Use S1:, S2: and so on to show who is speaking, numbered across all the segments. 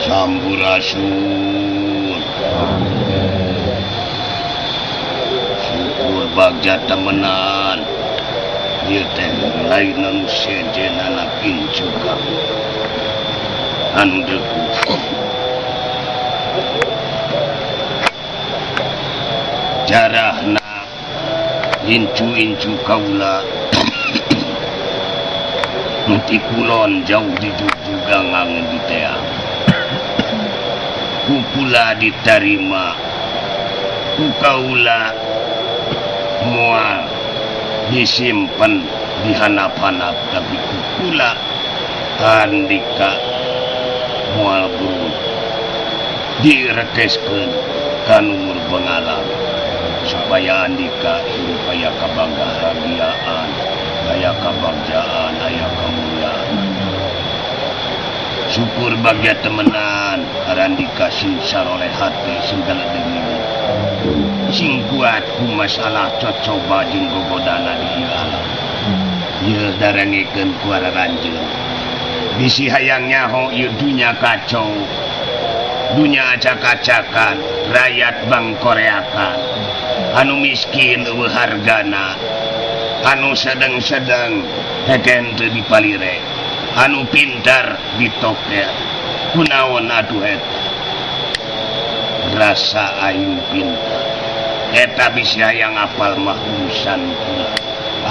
S1: Sampurasun syukur bagja temenan ieu teh lain anu sejenana pincuka anu deku jarahna incu-incu kaula muti kulon jauh di juga ngangen di teang kupula diterima ku kaula mual disimpan dihanap-hanap tapi kupula andika mual burun direkeskeun ka numur bengalam supaya andika supaya kabanggahagiaan aya kabagjaan aya kamuliaan syukur bagja temenan arandika sing saroleh hati sing demi sing kuat ku masalah cocoba jeung gogodana di ieu alam ieu darengikeun ku araranjeun bisi hayang nyaho ieu dunya kacau dunya acak-acakan rakyat bangkoreakan anu miskin eueuh hargana anu sedeng-sedeng heken teu dipalire anu pintar ditokea kunaon atuh eta rasa aing pintar eta bisi hayang apal mah urusan kula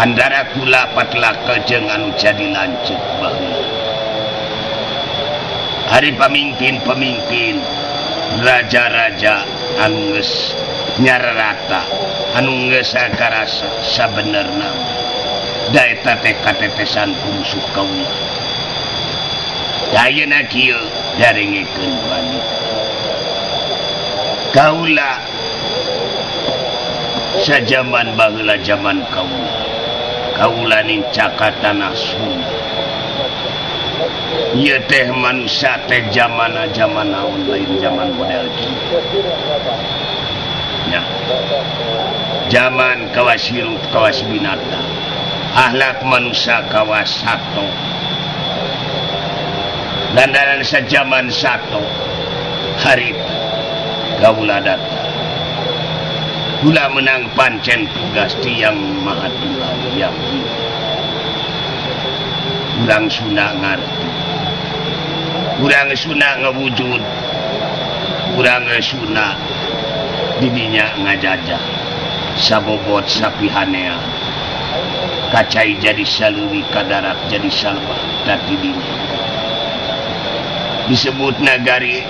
S1: andara kula patlah kejeng anu jadi lanceuk baheula hari pamimpin-pamimpin raja-raja anu geus nyararata anu geus sakarasa sabenerna da eta teh katetesan ku musuh kaula ayeuna kieu darengikeun wanita kaula sajaman baheula zaman kaula nincaka tanah Sunda ieu teh manusia teh zaman naon lain zaman model kieu nya zaman kawas hirup kawas binatang akhlak manusia kawas sato lantaran sajaman sato hari kaula datang kula menang pancen tugas tiang maha tulang yang urang Sunda ngarti urang Sunda ngewujud urang Sunda didinya ngajajah sabobot sapihanea kacai jadi saleuwi kadarat jadi salba tadi dinya disebut nagari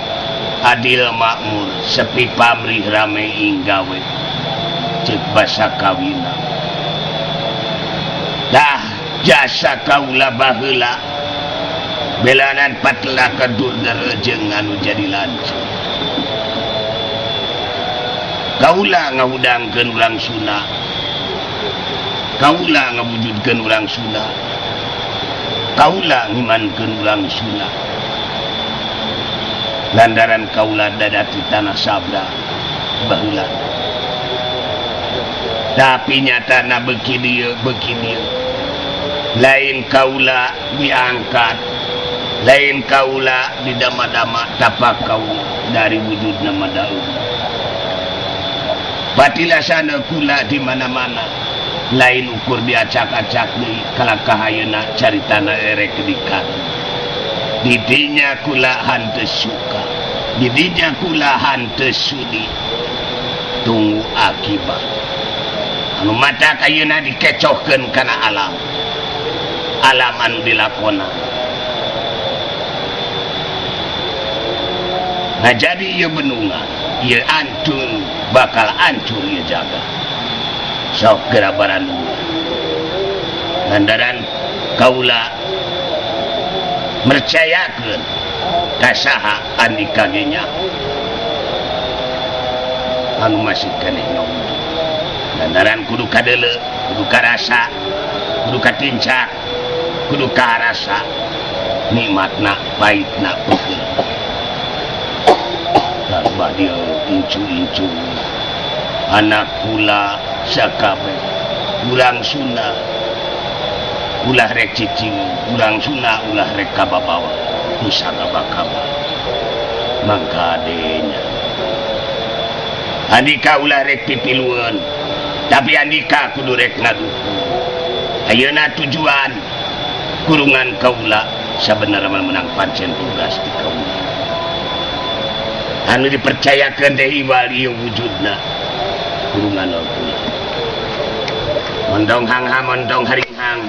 S1: adil makmur sepi pamrih rame inggawe cek basa kawina dah jasa kaula baheula belanan patlah kedur derejeng anu jadi lancur kaula ngahudangkeun urang Sunda kaula ngawujudkeun urang Sunda kaula ngimankeun urang Sunda lantaran kaula dadati tanah sabda baheula tapi nyatana beki dieu lain kaula diangkat lain kaula didama-dama tapak kaula dari wujudna madaun patilasana kula di mana-mana lain ukur diacak-acak deui kalakahayeuna caritana erek dikan didinya kula hanteu suka didinya kula hanteu sudi tunggu akibat anu mata ayeuna dikecohkeun kana alam anu dilakona nah jadi ieu benungan ieu antun bakal hancur ieu jagat sok gerabaran lantaran kaula mercayakeun ka saha andika ge nya anu masih keneh ngawujud lantaran kudu kadeuleu kudu karasa kudu katincak kudu karasa nikmatna pahitna peukeun sarba dieu incu-incu anak kula sakabeh urang Sunda ulah rek cicing urang Sunda ulah rek kababawa nu sagabakaba mangka adenya Andika ulah rek pipiluan tapi Andika kudu rek ngaduku ayeuna tujuan kurungan kaula sabenerna menang pancen tugas di kaula anu dipercayakeun deui wali wujudna kurungan kaula mondong hangha mondong haringhang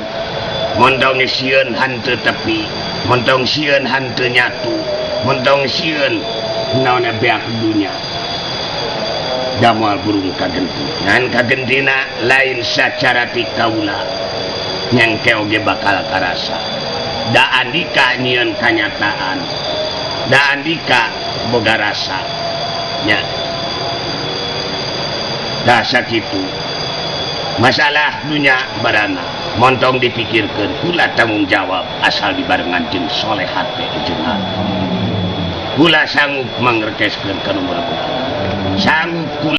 S1: mondong sieun hanteu tepi mondong sieun hanteu nyatu mondong sieun naonna beak dunya damoal burung kagenti ngan kagentina lain sacara ti kaula nyangke oge bakal karasa da andika nyieun kanyataan da andika boga rasa nya da sakitu masalah dunya barana montong dipikirkeun kula tanggung jawab asal dibarengan jeung solehat teh jenengan kula sanggup mangrekeskeun ka nomor sanggup kula